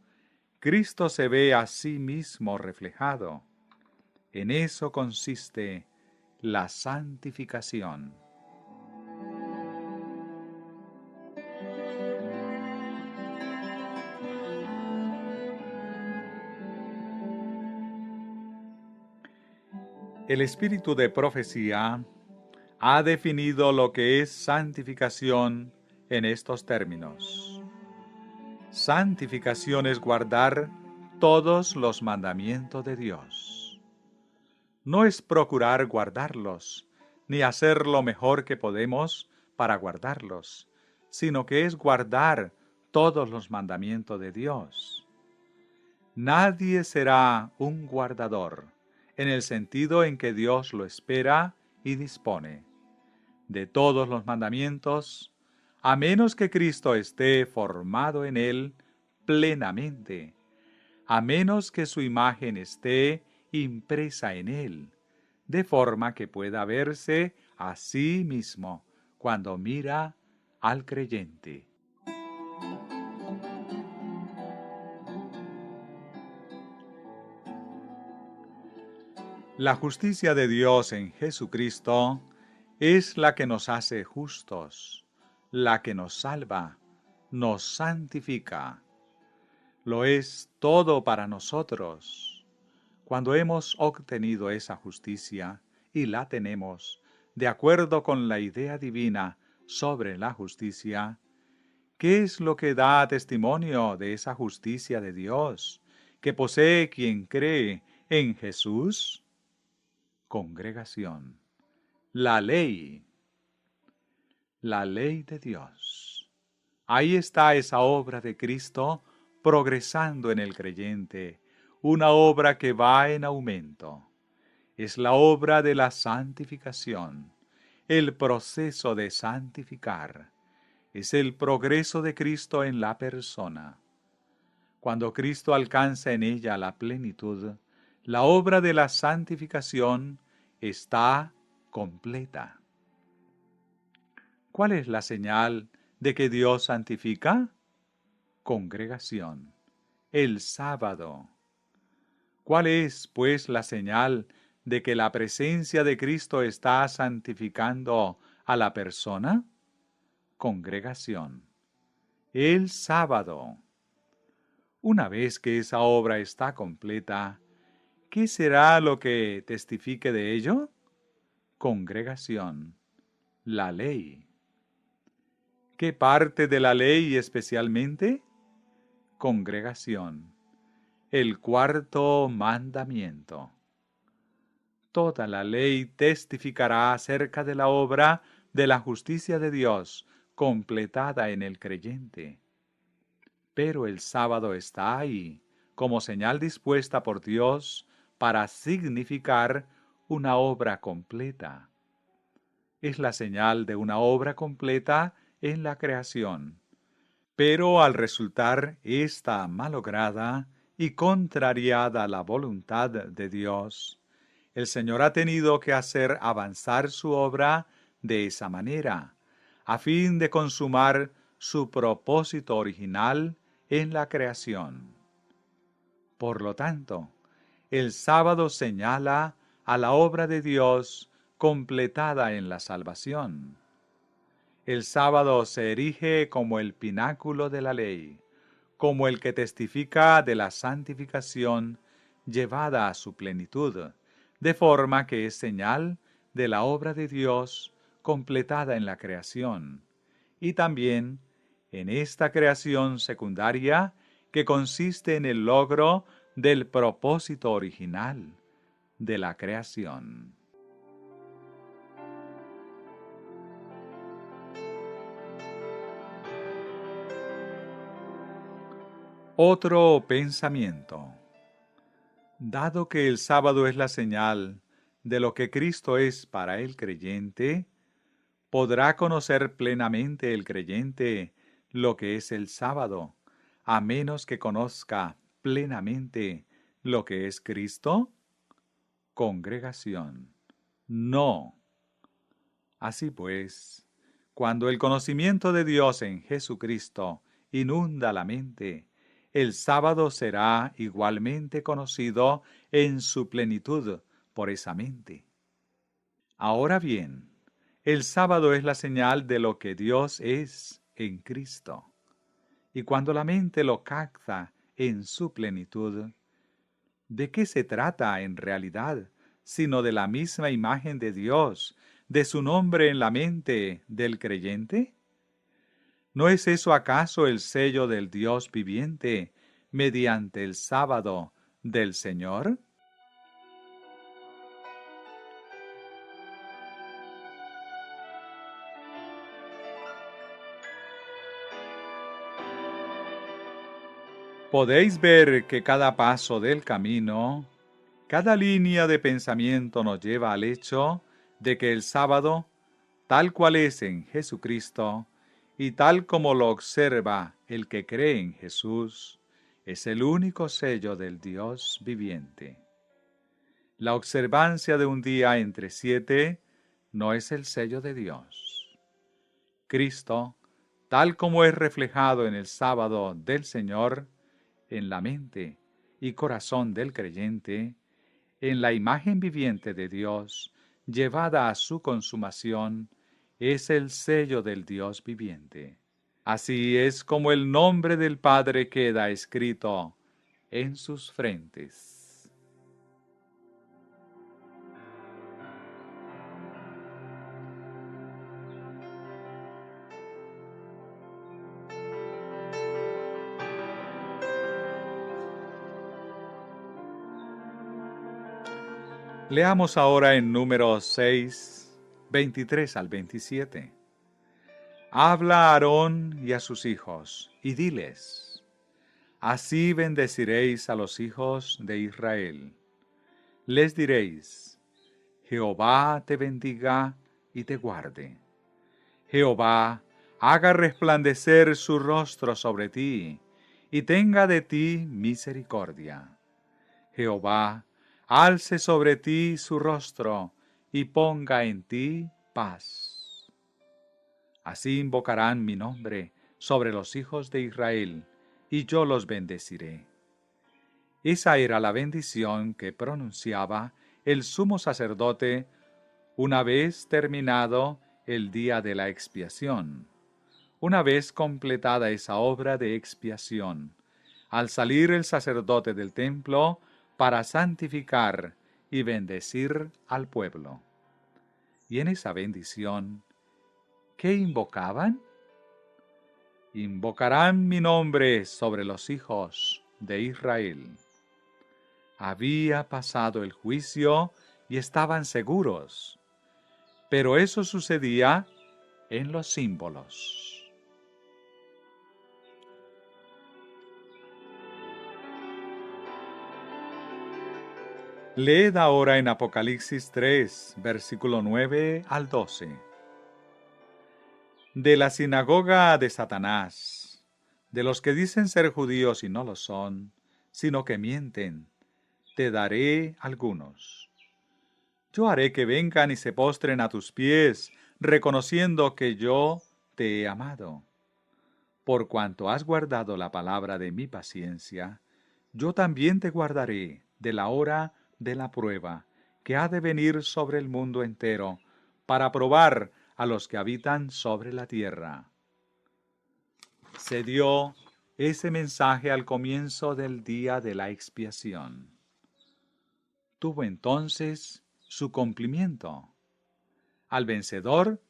Cristo se ve a sí mismo reflejado. En eso consiste la santificación. El espíritu de profecía ha definido lo que es santificación en estos términos. Santificación es guardar todos los mandamientos de Dios. No es procurar guardarlos, ni hacer lo mejor que podemos para guardarlos, sino que es guardar todos los mandamientos de Dios. Nadie será un guardador, en el sentido en que Dios lo espera y dispone, de todos los mandamientos, a menos que Cristo esté formado en él plenamente, a menos que su imagen esté impresa en él, de forma que pueda verse a sí mismo cuando mira al creyente. La justicia de Dios en Jesucristo es la que nos hace justos, la que nos salva, nos santifica. Lo es todo para nosotros. Cuando hemos obtenido esa justicia, y la tenemos, de acuerdo con la idea divina sobre la justicia, ¿qué es lo que da testimonio de esa justicia de Dios que posee quien cree en Jesús? Congregación. La ley de Dios. Ahí está esa obra de Cristo progresando en el creyente, una obra que va en aumento. Es la obra de la santificación, el proceso de santificar. Es el progreso de Cristo en la persona. Cuando Cristo alcanza en ella la plenitud, la obra de la santificación está completa. ¿Cuál es la señal de que Dios santifica? Congregación. El sábado. ¿Cuál es, pues, la señal de que la presencia de Cristo está santificando a la persona? Congregación. El sábado. Una vez que esa obra está completa, ¿qué será lo que testifique de ello? Congregación. La ley. ¿Qué parte de la ley especialmente? Congregación. El cuarto mandamiento. Toda la ley testificará acerca de la obra de la justicia de Dios completada en el creyente. Pero el sábado está ahí, como señal dispuesta por Dios para significar una obra completa. Es la señal de una obra completa en la creación. Pero al resultar esta malograda y contrariada a la voluntad de Dios, el Señor ha tenido que hacer avanzar su obra de esa manera, a fin de consumar su propósito original en la creación. Por lo tanto, el sábado señala a la obra de Dios completada en la salvación. El sábado se erige como el pináculo de la ley, como el que testifica de la santificación llevada a su plenitud, de forma que es señal de la obra de Dios completada en la creación, y también en esta creación secundaria que consiste en el logro del propósito original de la creación. Otro pensamiento. Dado que el sábado es la señal de lo que Cristo es para el creyente, ¿podrá conocer plenamente el creyente lo que es el sábado, a menos que conozca plenamente lo que es Cristo? Congregación. No. Así pues, cuando el conocimiento de Dios en Jesucristo inunda la mente, el sábado será igualmente conocido en su plenitud por esa mente. Ahora bien, el sábado es la señal de lo que Dios es en Cristo. Y cuando la mente lo capta en su plenitud, ¿de qué se trata en realidad sino de la misma imagen de Dios, de su nombre en la mente del creyente? ¿No es eso acaso el sello del Dios viviente mediante el sábado del Señor? Podéis ver que cada paso del camino, cada línea de pensamiento nos lleva al hecho de que el sábado, tal cual es en Jesucristo, y tal como lo observa el que cree en Jesús, es el único sello del Dios viviente. La observancia de un día entre 7 no es el sello de Dios. Cristo, tal como es reflejado en el sábado del Señor, en la mente y corazón del creyente, en la imagen viviente de Dios, llevada a su consumación, es el sello del Dios viviente. Así es como el nombre del Padre queda escrito en sus frentes. Leamos ahora en Números 6, 23 al 27. Habla a Aarón y a sus hijos, y diles: Así bendeciréis a los hijos de Israel. Les diréis: Jehová te bendiga y te guarde. Jehová haga resplandecer su rostro sobre ti, y tenga de ti misericordia. Jehová alce sobre ti su rostro, y ponga en ti paz. Así invocarán mi nombre sobre los hijos de Israel, y yo los bendeciré. Esa era la bendición que pronunciaba el sumo sacerdote una vez terminado el día de la expiación. Una vez completada esa obra de expiación, al salir el sacerdote del templo para santificar y bendecir al pueblo. Y en esa bendición, ¿qué invocaban? Invocarán mi nombre sobre los hijos de Israel. Había pasado el juicio y estaban seguros, pero eso sucedía en los símbolos. Leed ahora en Apocalipsis 3, versículo 9 al 12. De la sinagoga de Satanás, de los que dicen ser judíos y no lo son, sino que mienten, te daré algunos. Yo haré que vengan y se postren a tus pies, reconociendo que yo te he amado. Por cuanto has guardado la palabra de mi paciencia, yo también te guardaré de la hora de la prueba, que ha de venir sobre el mundo entero, para probar a los que habitan sobre la tierra. Se dio ese mensaje al comienzo del día de la expiación. Tuvo entonces su cumplimiento. Al vencedor,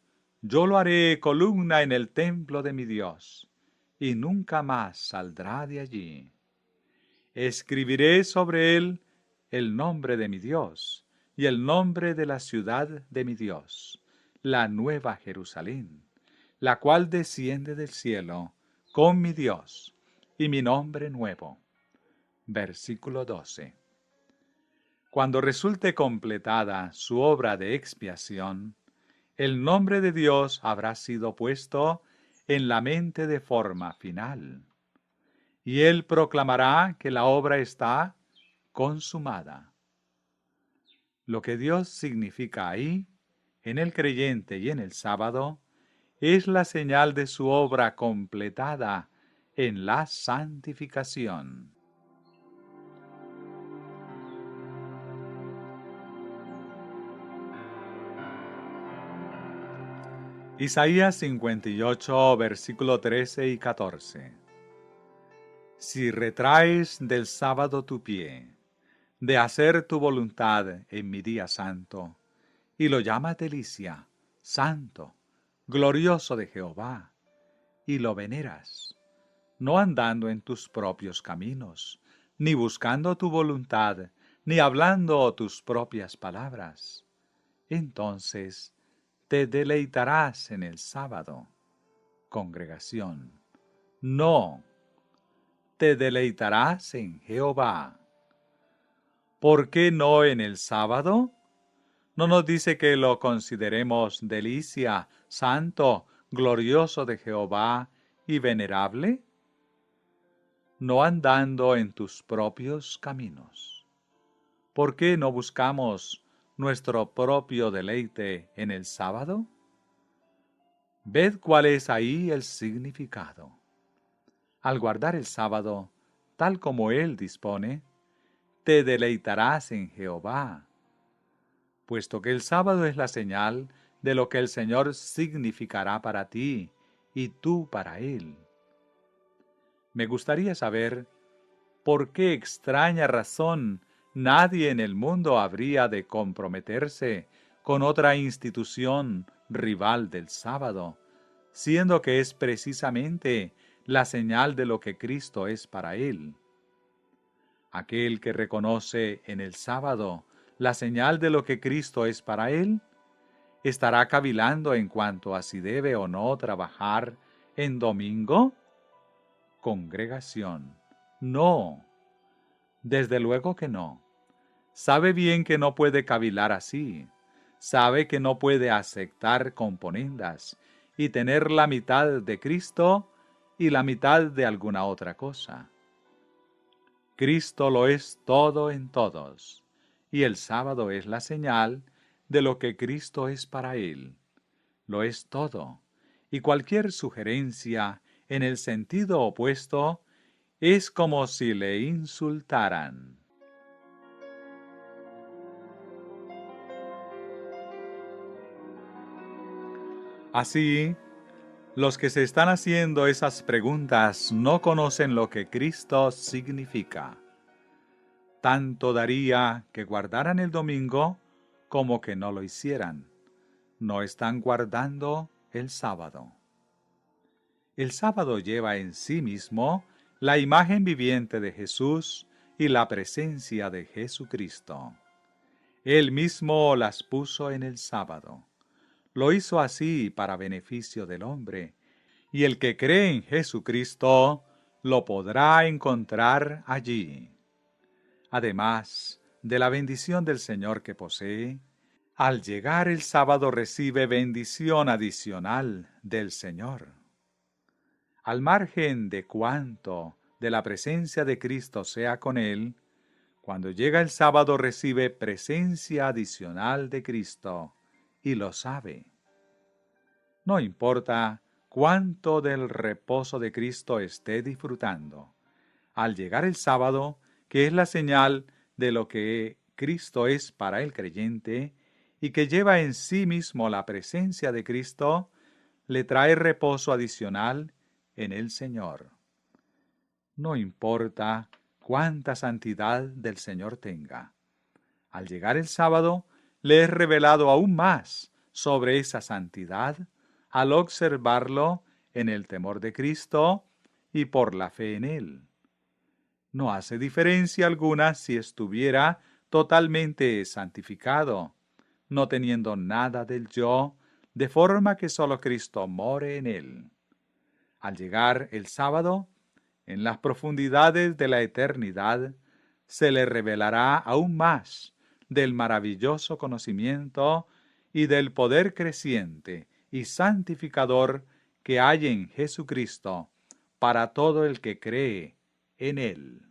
yo lo haré columna en el templo de mi Dios, y nunca más saldrá de allí. Escribiré sobre él el nombre de mi Dios, y el nombre de la ciudad de mi Dios, la nueva Jerusalén, la cual desciende del cielo, con mi Dios, y mi nombre nuevo. Versículo 12. Cuando resulte completada su obra de expiación, el nombre de Dios habrá sido puesto en la mente de forma final, y él proclamará que la obra está consumada. Lo que Dios significa ahí, en el creyente y en el sábado, es la señal de su obra completada en la santificación. Isaías 58, versículo 13 y 14. Si retraes del sábado tu pie, de hacer tu voluntad en mi día santo, y lo llamas delicia, santo, glorioso de Jehová, y lo veneras, no andando en tus propios caminos, ni buscando tu voluntad, ni hablando tus propias palabras. Entonces te deleitarás en el sábado. Congregación, no, te deleitarás en Jehová. ¿Por qué no en el sábado? ¿No nos dice que lo consideremos delicia, santo, glorioso de Jehová y venerable? No andando en tus propios caminos. ¿Por qué no buscamos nuestro propio deleite en el sábado? Ved cuál es ahí el significado. Al guardar el sábado, tal como Él dispone, te deleitarás en Jehová, puesto que el sábado es la señal de lo que el Señor significará para ti y tú para Él. Me gustaría saber por qué extraña razón nadie en el mundo habría de comprometerse con otra institución rival del sábado, siendo que es precisamente la señal de lo que Cristo es para él. Aquel que reconoce en el sábado la señal de lo que Cristo es para él, estará cavilando en cuanto a si debe o no trabajar en domingo. Congregación, no, desde luego que no. Sabe bien que no puede cavilar así, sabe que no puede aceptar componendas y tener la mitad de Cristo y la mitad de alguna otra cosa. Cristo lo es todo en todos, y el sábado es la señal de lo que Cristo es para él. Lo es todo, y cualquier sugerencia en el sentido opuesto es como si le insultaran. Así, los que se están haciendo esas preguntas no conocen lo que Cristo significa. Tanto daría que guardaran el domingo como que no lo hicieran. No están guardando el sábado. El sábado lleva en sí mismo la imagen viviente de Jesús y la presencia de Jesucristo. Él mismo las puso en el sábado. Lo hizo así para beneficio del hombre, y el que cree en Jesucristo lo podrá encontrar allí. Además de la bendición del Señor que posee, al llegar el sábado recibe bendición adicional del Señor. Al margen de cuánto de la presencia de Cristo sea con él, cuando llega el sábado recibe presencia adicional de Cristo y lo sabe. No importa cuánto del reposo de Cristo esté disfrutando. Al llegar el sábado, que es la señal de lo que Cristo es para el creyente y que lleva en sí mismo la presencia de Cristo, le trae reposo adicional en el Señor. No importa cuánta santidad del Señor tenga. Al llegar el sábado, le es revelado aún más sobre esa santidad al observarlo en el temor de Cristo y por la fe en Él. No hace diferencia alguna si estuviera totalmente santificado, no teniendo nada del yo, de forma que solo Cristo more en él. Al llegar el sábado, en las profundidades de la eternidad, se le revelará aún más del maravilloso conocimiento y del poder creciente y santificador que hay en Jesucristo para todo el que cree en Él.